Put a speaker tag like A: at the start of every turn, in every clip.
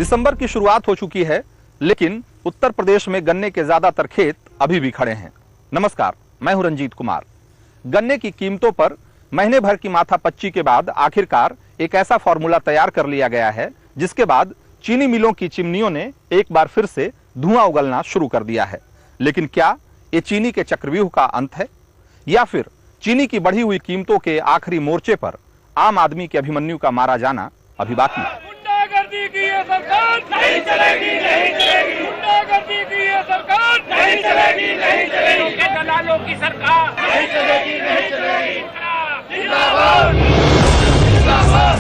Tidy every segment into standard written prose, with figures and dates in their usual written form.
A: दिसंबर की शुरुआत हो चुकी है, लेकिन उत्तर प्रदेश में गन्ने के ज्यादातर खेत अभी भी खड़े हैं। नमस्कार, मैं हूं रंजीत कुमार। गन्ने की कीमतों पर महीने भर की माथापच्ची के बाद आखिरकार एक ऐसा फॉर्मूला तैयार कर लिया गया है, जिसके बाद चीनी मिलों की चिमनियों ने एक बार फिर से धुआं उगलना शुरू कर दिया है। लेकिन क्या ये चीनी के चक्रव्यूह का अंत है, या फिर चीनी की बढ़ी हुई कीमतों के आखिरी मोर्चे पर आम आदमी के अभिमन्यु का मारा जाना अभी बाकी है?
B: गुंडागर्दी की ये सरकार नहीं चलेगी, नहीं चलेगी। गुंडागर्दी की ये सरकार नहीं चलेगी, नहीं चलेगी। के दलालों की सरकार नहीं चलेगी, नहीं चलेगी। जिंदाबाद, जिंदाबाद।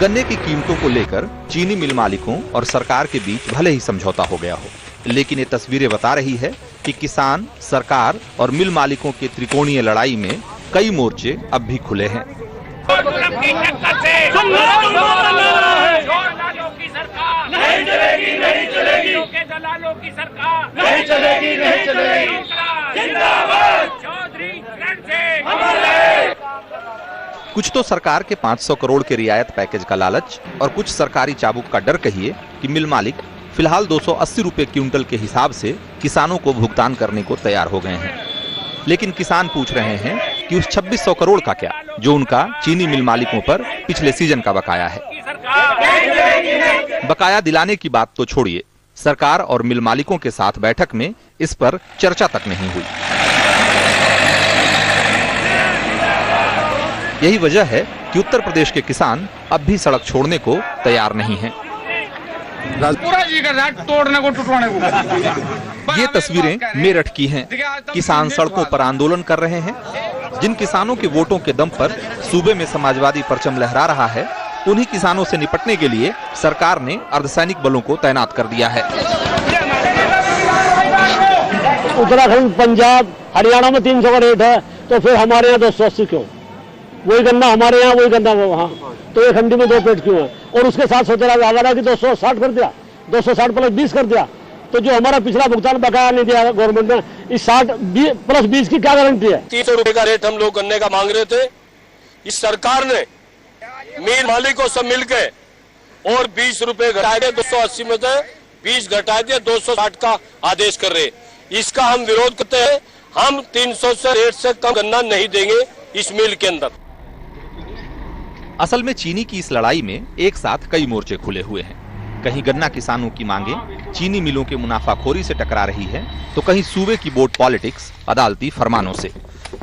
A: गन्ने की कीमतों को लेकर चीनी मिल मालिकों और सरकार के बीच भले ही समझौता हो गया हो, लेकिन ये तस्वीरें बता रही है कि किसान, सरकार और मिल मालिकों की त्रिकोणीय लड़ाई में कई मोर्चे अब भी खुले हैं।
B: नहीं चलेगी, नहीं चलेगी। दलालों की सरकार नहीं चलेगी, नहीं चलेगी। जिंदाबाद चौधरी किरण सिंह।
A: कुछ तो सरकार के 500 करोड़ के रियायत पैकेज का लालच और कुछ सरकारी चाबुक का डर कहिए कि मिल मालिक फिलहाल 280 रुपए क्विंटल के हिसाब से किसानों को भुगतान करने को तैयार हो गए हैं। लेकिन किसान पूछ रहे हैं कि उस 2600 करोड़ का क्या, जो उनका चीनी मिल मालिकों पर पिछले सीजन का बकाया है। बकाया दिलाने की बात तो छोड़िए, सरकार और मिल मालिकों के साथ बैठक में इस पर चर्चा तक नहीं हुई। यही वजह है कि उत्तर प्रदेश के किसान अब भी सड़क छोड़ने को तैयार नहीं हैं।
B: पूरा जी कर रहा तोड़ने को, टुटवाने को।
A: ये तस्वीरें मेरठ की हैं। किसान सड़कों पर आंदोलन कर रहे हैं। जिन किसानों के वोटों के दम पर सूबे में समाजवादी परचम लहरा रहा है, उन्हीं किसानों से निपटने के लिए सरकार ने अर्धसैनिक बलों को तैनात कर दिया है।
C: उत्तराखंड, पंजाब, हरियाणा में 300 का रेट है, तो फिर हमारे यहाँ 280 क्यों? वही गन्ना हमारे यहाँ, वही गन्ना वहाँ, तो एक हंडी में 2 पेट क्यों है? और उसके साथ सोच रहा है कि 260 कर दिया, 260 प्लस 20 कर दिया, तो जो हमारा पिछला भुगतान बकाया नहीं दिया गवर्नमेंट ने, इस 60 प्लस 20 की क्या गारंटी है?
D: 300 रुपए का रेट हम लोग गन्ने का मांग रहे थे। इस सरकार ने मिल मालिकों से मिलकर और 20 रुपए घटा दिए, 280 में से 20 घटा दिए, 260 का आदेश कर रहे। इसका हम विरोध करते हैं। हम 300 से रेट से कम गन्ना नहीं देंगे इस मिल के अंदर।
A: असल में चीनी की इस लड़ाई में एक साथ कई मोर्चे खुले हुए हैं। कहीं गन्ना किसानों की मांगे चीनी मिलों के मुनाफाखोरी से टकरा रही है, तो कहीं सूबे की बोर्ड पॉलिटिक्स अदालती फरमानों से।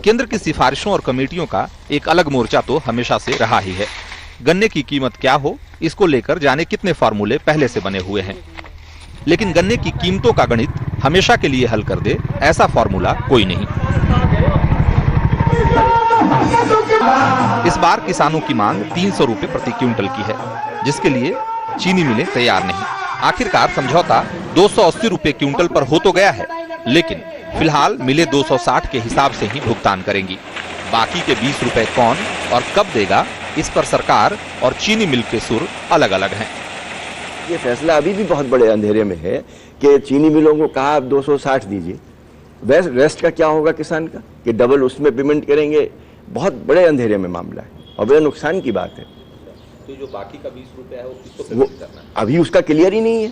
A: केंद्र की सिफारिशों और कमेटियों का एक अलग मोर्चा तो हमेशा से रहा ही है। गन्ने की कीमत क्या हो, इसको लेकर जाने कितने फार्मूले पहले से बने हुए हैं, लेकिन गन्ने की कीमतों का गणित हमेशा के लिए हल कर दे, ऐसा फार्मूला कोई नहीं। इस बार किसानों की मांग 300 रुपए प्रति क्विंटल की है, जिसके लिए चीनी मिलें तैयार नहीं। आखिरकार समझौता 280 रुपए क्विंटल पर हो तो गया है, लेकिन फिलहाल मिले 260 के हिसाब से ही भुगतान करेंगी। बाकी के 20 रुपए कौन और कब देगा, इस पर सरकार और चीनी मिल के सुर अलग अलग हैं।
E: ये फैसला अभी भी बहुत बड़े अंधेरे में है कि चीनी मिलों को कहा 260 दीजिए, रेस्ट का क्या होगा किसान का, कि डबल उसमें पेमेंट करेंगे। बहुत बड़े अंधेरे में मामला है और बड़े नुकसान की बात है।
A: तो जो बाकी का 20 रुपया है वो करना है?
E: अभी उसका क्लियर ही नहीं है।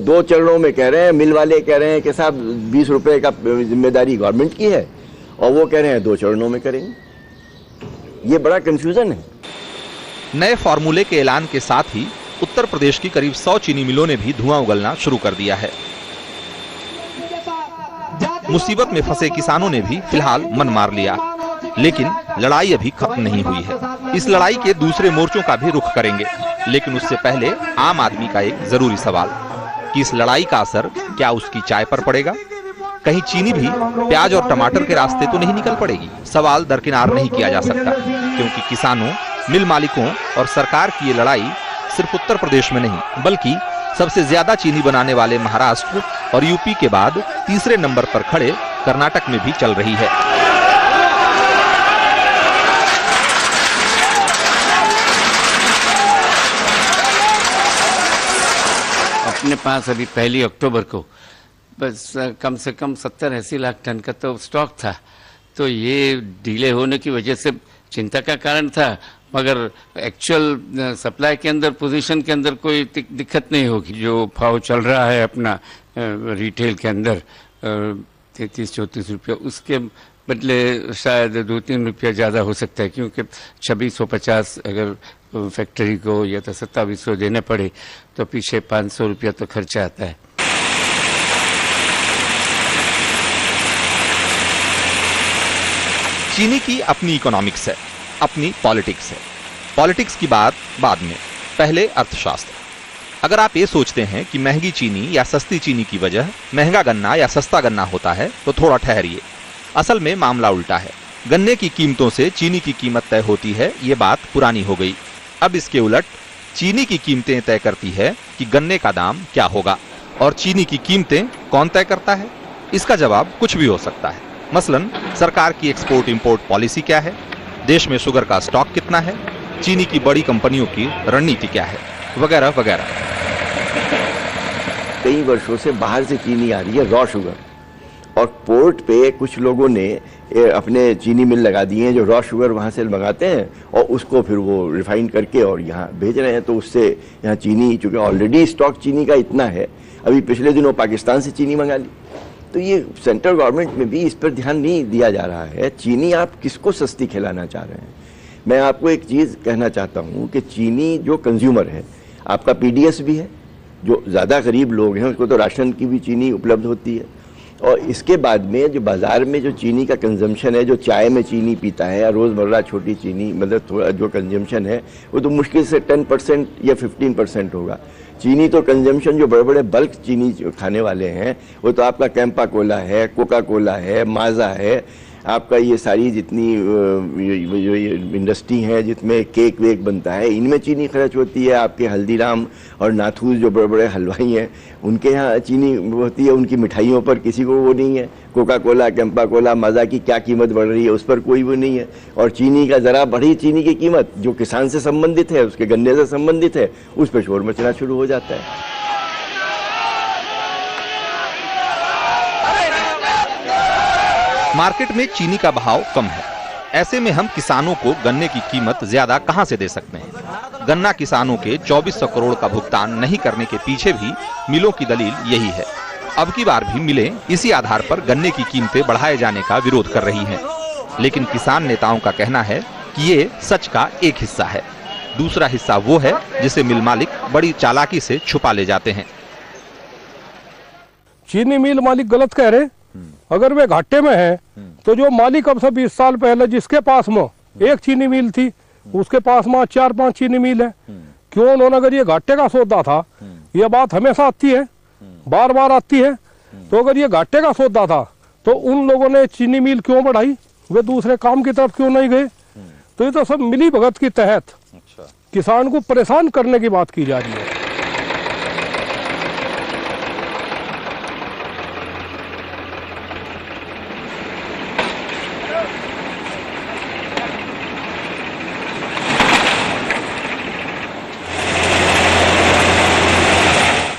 E: दो चरणों में कह रहे हैं, मिल वाले कह रहे हैं कि साहब 20 रुपए का जिम्मेदारी गवर्नमेंट की है, और वो कह रहे हैं 2 चरणों में करेंगे। ये बड़ा कंफ्यूजन है।
A: नए फॉर्मूले के ऐलान के साथ ही उत्तर प्रदेश की करीब 100 चीनी मिलों ने भी धुआं उगलना शुरू कर दिया है। मुसीबत में फंसे किसानों ने भी फिलहाल मन मार लिया, लेकिन लड़ाई अभी खत्म नहीं हुई है। इस लड़ाई के दूसरे मोर्चों का भी रुख करेंगे, लेकिन उससे पहले आम आदमी का एक जरूरी सवाल कि इस लड़ाई का असर क्या उसकी चाय पर पड़ेगा? कहीं चीनी भी प्याज और टमाटर के रास्ते तो नहीं निकल पड़ेगी? सवाल दरकिनार नहीं किया जा सकता, क्योंकि किसानों, मिल मालिकों और सरकार की ये लड़ाई सिर्फ उत्तर प्रदेश में नहीं, बल्कि सबसे ज्यादा चीनी बनाने वाले महाराष्ट्र और यूपी के बाद तीसरे नंबर पर खड़े कर्नाटक में भी चल रही है।
F: अपने पास अभी 1 अक्टूबर को बस कम से कम 70-80 लाख टन का तो स्टॉक था, तो ये डिले होने की वजह से चिंता का कारण था, मगर एक्चुअल सप्लाई के अंदर, पोजीशन के अंदर कोई दिक्कत नहीं होगी। जो भाव चल रहा है अपना रिटेल के अंदर 33-34 रुपये, उसके बदले शायद 2-3 रुपया ज़्यादा हो सकता है, क्योंकि 2650 अगर फैक्ट्री को या तो 2700 देने पड़े तो पीछे 500 रुपया तो खर्चा आता है।
A: चीनी की अपनी इकोनॉमिक्स है, अपनी पॉलिटिक्स है। पॉलिटिक्स की बात बाद में, पहले अर्थशास्त्र। अगर आप ये सोचते हैं कि महंगी चीनी या सस्ती चीनी की वजह महंगा गन्ना या सस्ता गन्ना होता है तो थोड़ा ठहरिए। असल में मामला उल्टा है। गन्ने की कीमतों से चीनी की कीमत तय होती है, ये बात पुरानी हो गई। अब इसके उलट चीनी की कीमतें तय करती है कि गन्ने का दाम क्या होगा। और चीनी की कीमतें कौन तय करता है? इसका जवाब कुछ भी हो सकता है। मसलन सरकार की एक्सपोर्ट इंपोर्ट पॉलिसी क्या है, देश में शुगर का स्टॉक कितना है, चीनी की बड़ी कंपनियों की रणनीति क्या है, वगैरह वगैरह।
E: कई वर्षों से बाहर से चीनी आ रही है, रॉ शुगर, और पोर्ट पे कुछ लोगों ने अपने चीनी मिल लगा दिए हैं जो रॉ शुगर वहाँ से मंगाते हैं और उसको फिर वो रिफाइन करके और यहाँ भेज रहे हैं। तो उससे यहाँ चीनी, चूँकि ऑलरेडी स्टॉक चीनी का इतना है, अभी पिछले दिनों पाकिस्तान से चीनी मंगा ली। तो ये सेंट्रल गवर्नमेंट में भी इस पर ध्यान नहीं दिया जा रहा है। चीनी आप किसको सस्ती खिलाना चाह रहे हैं? मैं आपको एक चीज़ कहना चाहता हूँ कि चीनी जो कंज्यूमर है, आपका पीडीएस भी है, जो ज़्यादा गरीब लोग हैं उसको तो राशन की भी चीनी उपलब्ध होती है। और इसके बाद में जो बाज़ार में जो चीनी का कंजम्पशन है, जो चाय में चीनी पीता है या रोज़मर्रा छोटी चीनी, मतलब थोड़ा जो कंजम्पशन है वो तो मुश्किल से 10% या 15% होगा। चीनी तो कंजम्पशन जो बड़े बड़े बल्क चीनी खाने वाले हैं वो तो आपका कैंपा कोला है, कोका कोला है, माजा है, आपका ये सारी जितनी इंडस्ट्री है जिसमें केक वेक बनता है, इनमें चीनी खर्च होती है। आपके हल्दीराम और नाथूस जो बड़े बड़े हलवाई हैं उनके यहाँ चीनी होती है, उनकी मिठाइयों पर किसी को वो नहीं है। कोका कोला, कैंपा कोला, माजा की क्या कीमत बढ़ रही है उस पर कोई वो नहीं है। और चीनी का ज़रा बढ़ी चीनी की कीमत जो किसान से संबंधित है, उसके गन्ने से संबंधित है, उस पर शोर मचना शुरू हो जाता है।
A: मार्केट में चीनी का भाव कम है, ऐसे में हम किसानों को गन्ने की कीमत ज्यादा कहां से दे सकते हैं? गन्ना किसानों के 2400 करोड़ का भुगतान नहीं करने के पीछे भी मिलों की दलील यही है। अब की बार भी मिलें इसी आधार पर गन्ने की कीमतें बढ़ाए जाने का विरोध कर रही हैं। लेकिन किसान नेताओं का कहना है कि ये सच का एक हिस्सा है, दूसरा हिस्सा वो है जिसे मिल मालिक बड़ी चालाकी से छुपा ले जाते हैं।
G: चीनी मिल मालिक गलत कह रहे, अगर वे घाटे में है तो जो मालिक अब से 20 साल पहले जिसके पास में एक चीनी मिल थी उसके पास में 4-5 चीनी मिल है, क्यों उन्होंने, अगर ये घाटे का सौदा था, ये बात हमेशा आती है, बार बार आती है, तो अगर ये घाटे का सौदा था तो उन लोगों ने चीनी मिल क्यों बढ़ाई, वे दूसरे काम की तरफ क्यों नहीं गए? तो ये तो सब मिली भगत के तहत किसान को परेशान करने की बात की जा रही है।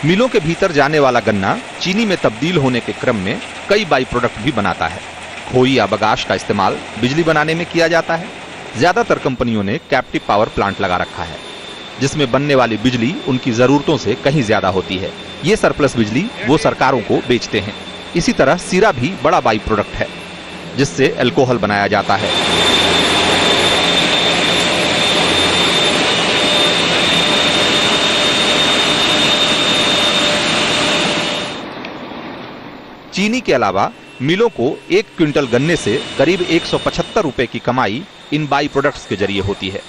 A: मिलों के भीतर जाने वाला गन्ना चीनी में तब्दील होने के क्रम में कई बाई प्रोडक्ट भी बनाता है। खोई या बगाश का इस्तेमाल बिजली बनाने में किया जाता है। ज्यादातर कंपनियों ने कैप्टिव पावर प्लांट लगा रखा है, जिसमें बनने वाली बिजली उनकी जरूरतों से कहीं ज्यादा होती है। ये सरप्लस बिजली वो सरकारों को बेचते हैं। इसी तरह सीरा भी बड़ा बाई प्रोडक्ट है, जिससे अल्कोहल बनाया जाता है। चीनी के अलावा मिलों को 1 क्विंटल गन्ने से करीब 175 रुपए की कमाई इन बाई प्रोडक्ट्स के जरिए होती है।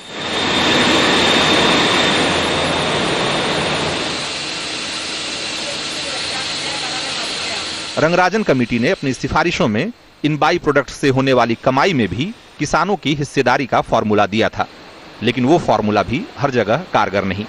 A: रंगराजन कमेटी ने अपनी सिफारिशों में इन बाई प्रोडक्ट्स से होने वाली कमाई में भी किसानों की हिस्सेदारी का फॉर्मूला दिया था, लेकिन वो फॉर्मूला भी हर जगह कारगर नहीं।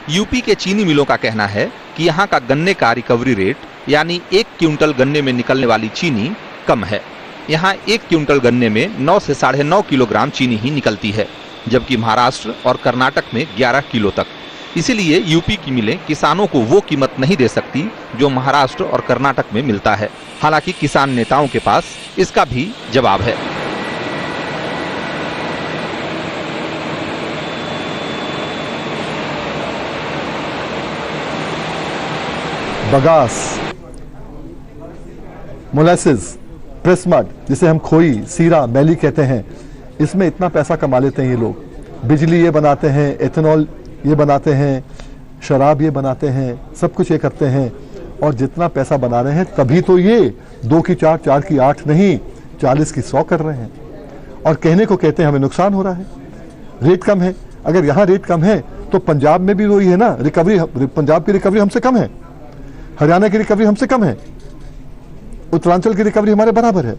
A: यूपी के चीनी मिलों का कहना है कि यहाँ का गन्ने का रिकवरी रेट, यानी 1 क्विंटल गन्ने में निकलने वाली चीनी कम है। यहाँ 1 क्विंटल गन्ने में 9 से 9.5 किलोग्राम चीनी ही निकलती है, जबकि महाराष्ट्र और कर्नाटक में 11 किलो तक। इसीलिए यूपी की मिलें किसानों को वो कीमत नहीं दे सकती जो महाराष्ट्र और कर्नाटक में मिलता है। हालांकि किसान नेताओं के पास इसका भी जवाब है।
H: बगास, मोलेसिस, प्रेसमड, जिसे हम खोई, सीरा, मैली कहते हैं, इसमें इतना पैसा कमा लेते हैं ये लोग। बिजली ये बनाते हैं, एथेनॉल ये बनाते हैं, शराब ये बनाते हैं, सब कुछ ये करते हैं। और जितना पैसा बना रहे हैं तभी तो ये 2 की 4, 4 की 8 नहीं, 40 की 100 कर रहे हैं। और कहने को कहते हैं हमें नुकसान हो रहा है, रेट कम है। अगर यहाँ रेट कम है तो पंजाब में भी वही है ना, रिकवरी, पंजाब की रिकवरी हमसे कम है, हरियाणा की रिकवरी हमसे कम है, उत्तरांचल की रिकवरी हमारे बराबर है।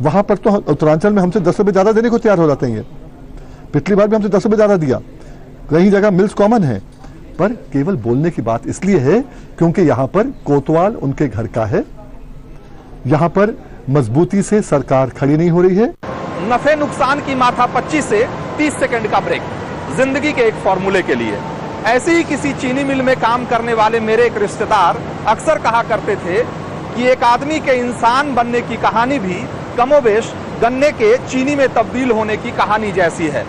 H: वहां पर तो उत्तरांचल में हमसे 10 रुपए ज्यादा देने को तैयार हो जाते हैं। पिछली बार भी हमसे 10 रुपए ज्यादा दिया। कई जगह मिल्स कॉमन है, पर केवल बोलने की बात इसलिए है क्योंकि यहां पर कोतवाल उनके घर का है, यहां पर मजबूती से सरकार खड़ी नहीं हो रही है।
A: नफे नुकसान की माथा 25 से 30 सेकंड का ब्रेक जिंदगी के एक फॉर्मूले के लिए। ऐसे ही किसी चीनी मिल में काम करने वाले मेरे एक रिश्तेदार अक्सर कहा करते थे कि एक आदमी के इंसान बनने की कहानी भी कमोबेश गन्ने के चीनी में तब्दील होने की कहानी जैसी है।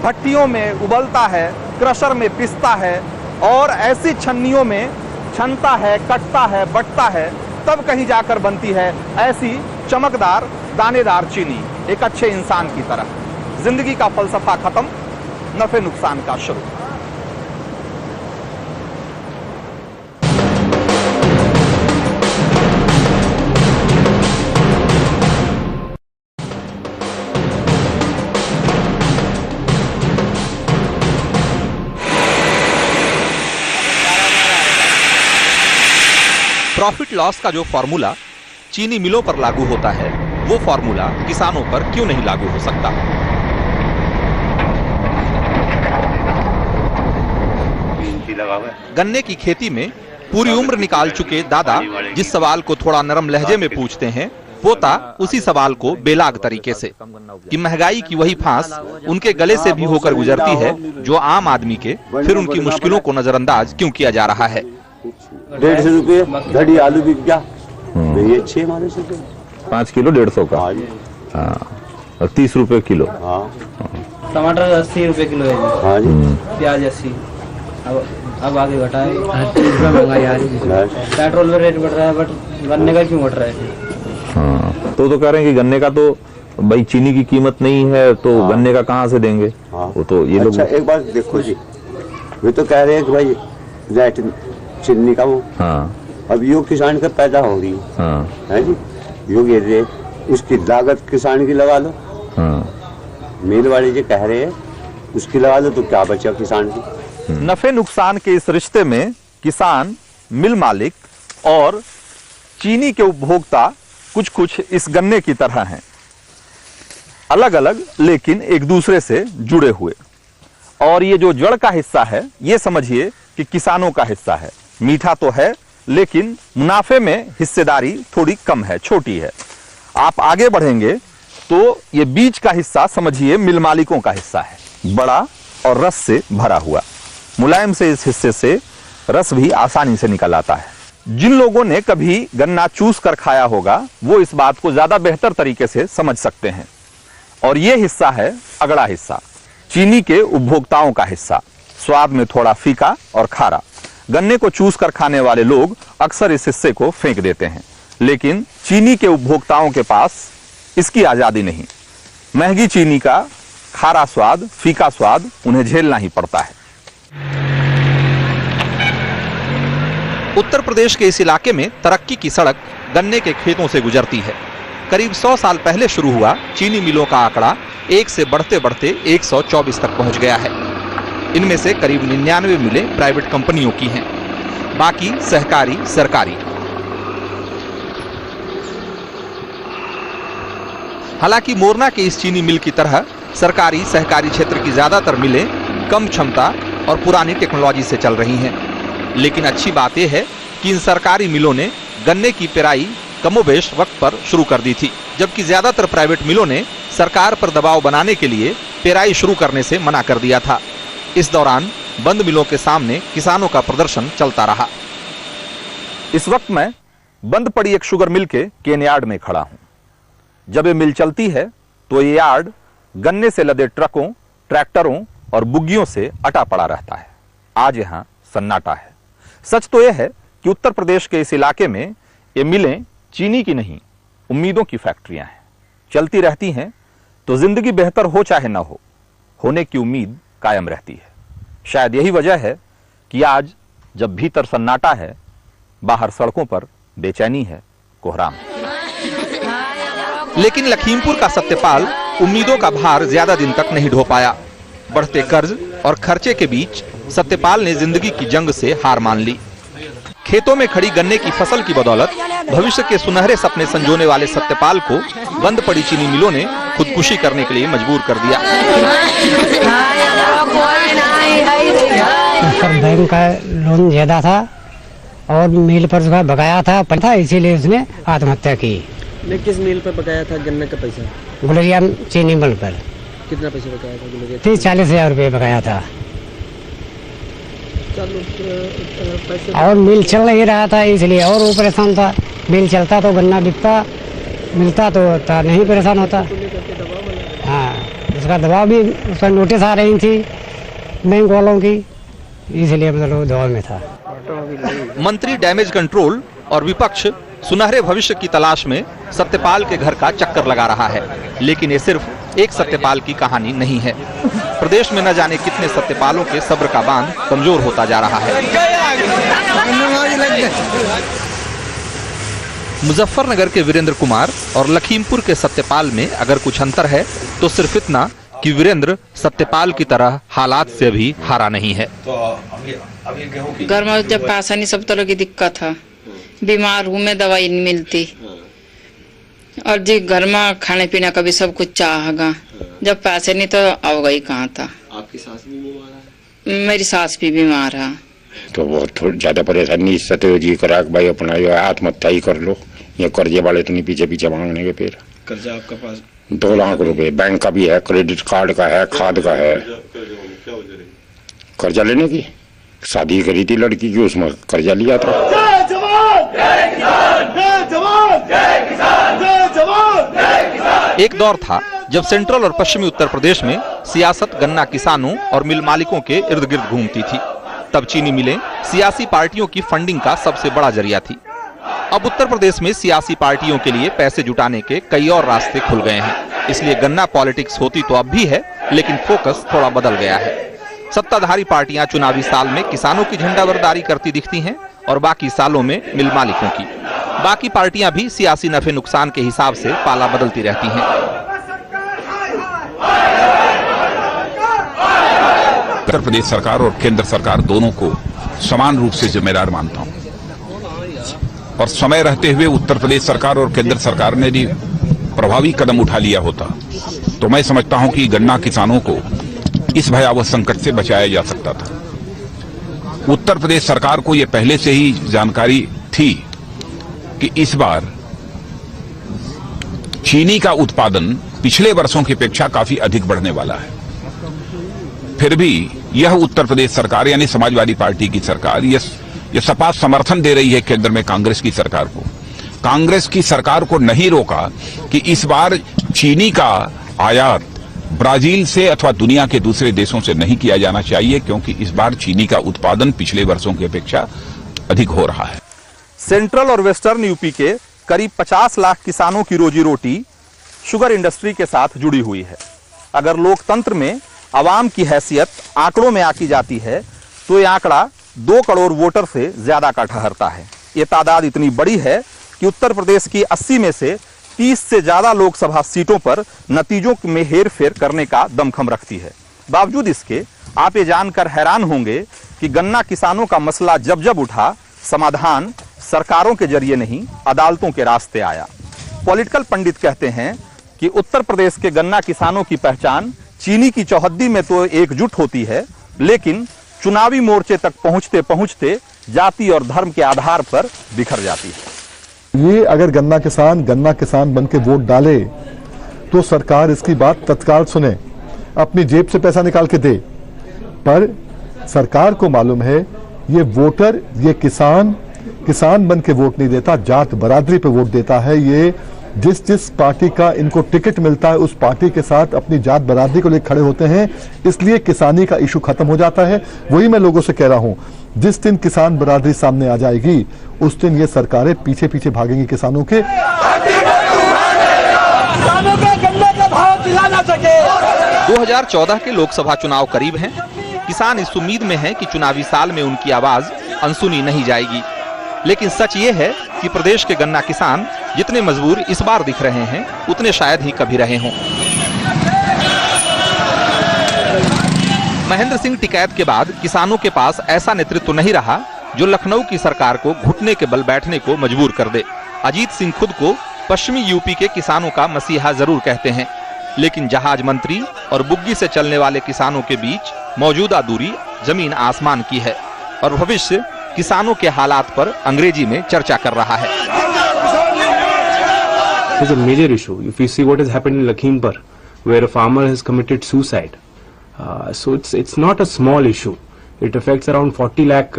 A: भट्टियों में उबलता है, क्रशर में पिसता है और ऐसी छन्नियों में छनता है, कटता है, बटता है, तब कहीं जाकर बनती है ऐसी चमकदार दानेदार चीनी, एक अच्छे इंसान की तरह। जिंदगी का फलसफा खत्म, नफे नुकसान का शुरू। प्रॉफिट लॉस का जो फॉर्मूला चीनी मिलों पर लागू होता है, वो फॉर्मूला किसानों पर क्यों नहीं लागू हो सकता? गन्ने की खेती में पूरी उम्र निकाल चुके दादा जिस सवाल को थोड़ा नरम लहजे में पूछते हैं, पोता उसी सवाल को बेलाग तरीके से, कि महंगाई की वही फांस उनके गले से भी होकर गुजरती है जो आम आदमी के, फिर उनकी मुश्किलों को नजरअंदाज क्यों किया जा रहा है?
I: 150 रुपये घड़ी आलू बिक गया, ये 5 किलो 150 का।
J: हाँ, और 30 रुपए किलो।
I: हाँ,
K: टमाटर 80 रुपए किलो है।
I: हाँ जी,
K: प्याज 80। अब आगे घटा है, 30 रुपये महंगाई आ रही है। पेट्रोल में रेट बढ़ रहा है, बट गन्ने का क्यों घट रहा है?
J: हाँ, तो कह रहे हैं कि गन्ने का तो भाई चीनी की कीमत नहीं है, तो हाँ, गन्ने का कहाँ से देंगे?
I: हाँ,
J: वो तो ये लोग।
I: अच्छा, एक बात देखो जी, वे तो कह रहे हैं कि भाई रेट चीनी का वो, हाँ, अब योग किसान का पैदा हो रही है, हाँ, है जी, योग ये उसकी लागत किसान की लगा लो, हाँ, मिल वाले जी कह रहे हैं उसकी लगा लो, तो क्या बचा किसान की?
A: नफे नुकसान के इस रिश्ते में किसान, मिल मालिक और चीनी के उपभोक्ता कुछ कुछ इस गन्ने की तरह हैं, अलग अलग लेकिन एक दूसरे से जुड़े हुए। और ये जो जड़ का हिस्सा है, ये समझिए कि किसानों का हिस्सा है। मीठा तो है, लेकिन मुनाफे में हिस्सेदारी थोड़ी कम है, छोटी है। आप आगे बढ़ेंगे तो ये बीच का हिस्सा समझिए मिल मालिकों का हिस्सा है, बड़ा और रस से भरा हुआ। मुलायम से इस हिस्से से रस भी आसानी से निकल आता है। जिन लोगों ने कभी गन्ना चूस कर खाया होगा, वो इस बात को ज्यादा बेहतर तरीके से समझ सकते हैं। और ये हिस्सा है अगला हिस्सा, चीनी के उपभोक्ताओं का हिस्सा, स्वाद में थोड़ा फीका और खारा। गन्ने को चूस कर खाने वाले लोग अक्सर इस हिस्से को फेंक देते हैं, लेकिन चीनी के उपभोक्ताओं के पास इसकी आजादी नहीं। महंगी चीनी का खारा स्वाद, फीका स्वाद उन्हें झेलना ही पड़ता है। उत्तर प्रदेश के इस इलाके में तरक्की की सड़क गन्ने के खेतों से गुजरती है। करीब 100 साल पहले शुरू हुआ चीनी मिलों का आंकड़ा 1 से बढ़ते बढ़ते 124 तक पहुंच गया है। इनमें से करीब 99 मिलें प्राइवेट कंपनियों की हैं, बाकी सहकारी, सरकारी। हालांकि मोरना के इस चीनी मिल की तरह सरकारी, सहकारी क्षेत्र की ज्यादातर मिलें कम क्षमता और पुरानी टेक्नोलॉजी से चल रही हैं। लेकिन अच्छी बात यह है कि इन सरकारी मिलों ने गन्ने की पेराई कमोबेश वक्त पर शुरू कर दी थी, जबकि ज्यादातर प्राइवेट मिलों ने सरकार पर दबाव बनाने के लिए पेराई शुरू करने से मना कर दिया था। इस दौरान बंद मिलों के सामने किसानों का प्रदर्शन चलता रहा। इस वक्त मैं बंद पड़ी एक शुगर मिल के केन यार्ड में खड़ा हूं। जब ये मिल चलती है तो ये यार्ड गन्ने से लदे ट्रकों, ट्रैक्टरों और बुग्गियों से अटा पड़ा रहता है। आज यहां सन्नाटा है। सच तो यह है कि उत्तर प्रदेश के इस इलाके में ये मिलें चीनी की नहीं, उम्मीदों की फैक्ट्रियां हैं। चलती रहती हैं तो जिंदगी बेहतर हो चाहे ना हो, होने की उम्मीद कायम रहती है। शायद यही वजह है कि आज जब भीतर सन्नाटा है, बाहर सड़कों पर बेचैनी है, कोहराम। लेकिन लखीमपुर का सत्यपाल उम्मीदों का भार ज्यादा दिन तक नहीं ढो पाया। बढ़ते कर्ज और खर्चे के बीच सत्यपाल ने जिंदगी की जंग से हार मान ली। खेतों में खड़ी गन्ने की फसल की बदौलत भविष्य के सुनहरे सपने संजोने वाले सत्यपाल को बंद पड़ी चीनी मिलों ने खुदकुशी करने के लिए मजबूर कर दिया।
L: बैंक का लोन ज्यादा था और मिल पर उसका बकाया था, इसीलिए उसने आत्महत्या की।
K: किस मिल पर बकाया था गन्ने का पैसा?
L: गुलरिया चीनी मिल पर।
K: कितना पैसा बकाया था गुलरिया?
L: 30-40 रुपये बकाया था। और मिल चल नहीं रहा था, इसलिए और वो परेशान था। मिल चलता तो गन्ना बिकता, मिलता तो नहीं परेशान होता। हाँ, उसका दबाव भी, उसका नोटिस आ रही थी बैंक वालों की, इसलिए मतलब दबाव में था।
A: मंत्री डैमेज कंट्रोल और विपक्ष सुनहरे भविष्य की तलाश में सत्यपाल के घर का चक्कर लगा रहा है। लेकिन ये सिर्फ एक सत्यपाल की कहानी नहीं है। प्रदेश में न जाने कितने सत्यपालों के सब्र का बांध कमजोर होता जा रहा है। मुजफ्फरनगर के वीरेंद्र कुमार और लखीमपुर के सत्यपाल में अगर कुछ अंतर है तो सिर्फ इतना कि वीरेंद्र सत्यपाल की तरह हालात से भी हारा नहीं है।
M: घर में जब पैसा नहीं, सब तरह की दिक्कत है, बीमार हूँ मैं, दवाई नहीं मिलती, और जी घर में खाने पीने का भी सब कुछ चाहेगा। जब पैसे नहीं तो आओ गई कहाँ था।
N: आपकी सास भी बीमार है?
M: मेरी सास भी बीमार है।
O: तो बहुत थोड़ी ज्यादा परेशानी सत्य जी करा भाई अपना जो आत्महत्या ही कर लो, ये कर्जे वाले तो नहीं पीछे पीछे मांगने के। फिर
N: कर्जा आपका पास
O: 2 लाख रुपए बैंक का भी है, क्रेडिट कार्ड का है, खाद का है। कर्जा लेने की शादी करी थी लड़की की, उसमें कर्जा लिया था।
A: एक दौर था जब सेंट्रल और पश्चिमी उत्तर प्रदेश में सियासत गन्ना किसानों और मिल मालिकों के इर्द गिर्द घूमती थी। तब चीनी मिलें सियासी पार्टियों की फंडिंग का सबसे बड़ा जरिया थी। अब उत्तर प्रदेश में सियासी पार्टियों के लिए पैसे जुटाने के कई और रास्ते खुल गए हैं। इसलिए गन्ना पॉलिटिक्स होती तो अब भी है, लेकिन फोकस थोड़ा बदल गया है। सत्ताधारी पार्टियां चुनावी साल में किसानों की झंडाबरदारी करती दिखती हैं और बाकी सालों में मिल मालिकों की। बाकी पार्टियां भी सियासी नफे नुकसान के हिसाब से पाला बदलती रहती हैं।
P: उत्तर प्रदेश सरकार और केंद्र सरकार दोनों को समान रूप से जिम्मेदार मानता हूं, और समय रहते हुए उत्तर प्रदेश सरकार और केंद्र सरकार ने भी प्रभावी कदम उठा लिया होता तो मैं समझता हूं कि गन्ना किसानों को इस भयावह संकट से बचाया जा सकता था। उत्तर प्रदेश सरकार को यह पहले से ही जानकारी थी कि इस बार चीनी का उत्पादन पिछले वर्षों की अपेक्षा काफी अधिक बढ़ने वाला है। फिर भी यह उत्तर प्रदेश सरकार यानी समाजवादी पार्टी की सरकार यह सपा समर्थन दे रही है केंद्र में कांग्रेस की सरकार को। कांग्रेस की सरकार को नहीं रोका कि इस बार चीनी का आयात ब्राजील से अथवा दुनिया के दूसरे देशों से नहीं किया जाना चाहिए, क्योंकि इस बार चीनी का उत्पादन पिछले वर्षों की अपेक्षा अधिक हो रहा है।
A: सेंट्रल और वेस्टर्न यूपी के करीब 50 लाख किसानों की रोजी रोटी शुगर इंडस्ट्री के साथ जुड़ी हुई है। अगर लोकतंत्र में आवाम की हैसियत आंकड़ों में आकी जाती है तो यह आंकड़ा 2 करोड़ वोटर से ज्यादा का ठहरता है। ये तादाद इतनी बड़ी है कि उत्तर प्रदेश की 80 में से 30 से ज्यादा लोकसभा सीटों पर नतीजों में हेरफेर करने का दमखम रखती है। बावजूद इसके आप ये जानकर हैरान होंगे कि गन्ना किसानों का मसला जब जब उठा, समाधान सरकारों के जरिए नहीं, अदालतों के रास्ते आया। पॉलिटिकल पंडित कहते हैं कि उत्तर प्रदेश के गन्ना किसानों की पहचान चीनी की चौहद्दी में तो एकजुट होती है, लेकिन चुनावी मोर्चे तक पहुंचते पहुंचते जाति और धर्म के आधार पर बिखर जाती है।
H: ये अगर गन्ना किसान बन के वोट डाले तो सरकार इसकी बात तत्काल सुने, अपनी जेब से पैसा निकाल के दे, पर सरकार को मालूम है ये वोटर, ये किसान बन के वोट नहीं देता, जात बरादरी पे वोट देता है। ये जिस पार्टी का इनको टिकट मिलता है उस पार्टी के साथ अपनी जात बरादरी को लेकर खड़े होते हैं, इसलिए किसानी का इशू खत्म हो जाता है। वही मैं लोगों से कह रहा हूं, जिस दिन किसान बरादरी सामने आ जाएगी उस दिन ये सरकारें पीछे पीछे भागेंगी किसानों के।
B: किसानों के गन्ने का भाव दिला ना सके।
A: 2014 के लोकसभा चुनाव करीब हैं। किसान इस उम्मीद में हैं कि चुनावी साल में उनकी आवाज अनसुनी नहीं जाएगी, लेकिन सच ये है कि प्रदेश के गन्ना किसान जितने मजबूर इस बार दिख रहे हैं उतने शायद ही कभी रहे हों। महेंद्र सिंह टिकैत के बाद किसानों के पास ऐसा नेतृत्व नहीं रहा जो लखनऊ की सरकार को घुटने के बल बैठने को मजबूर कर दे। अजीत सिंह खुद को पश्चिमी यूपी के किसानों का मसीहा जरूर कहते हैं, लेकिन जहाज मंत्री और बुग्गी से चलने वाले किसानों के बीच मौजूदा दूरी जमीन आसमान की है और भविष्य किसानों के हालात पर अंग्रेजी में चर्चा कर रहा है।
Q: It's a major issue. If you see what has happened in Lakhimpur, where a farmer has committed suicide, so it's not a small issue. It affects around 40 lakh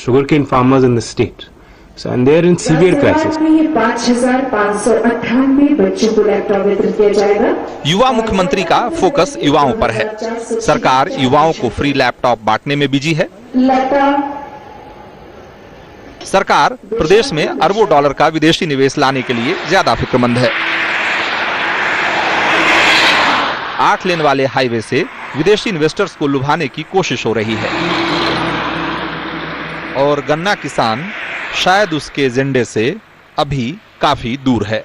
Q: sugarcane farmers in the state. So and they are in severe crisis.
R: 5,598 बच्चों को laptop वितरित किया जाएगा।
A: युवा मुख्यमंत्री का focus युवाओं पर है। सरकार युवाओं को फ्री लैपटॉप बांटने में बिजी है। सरकार प्रदेश में अरबों डॉलर का विदेशी निवेश लाने के लिए ज्यादा फिक्रमंद है। 8 लेन वाले हाईवे से विदेशी इन्वेस्टर्स को लुभाने की कोशिश हो रही है और गन्ना किसान शायद उसके एजेंडे से अभी काफी दूर है।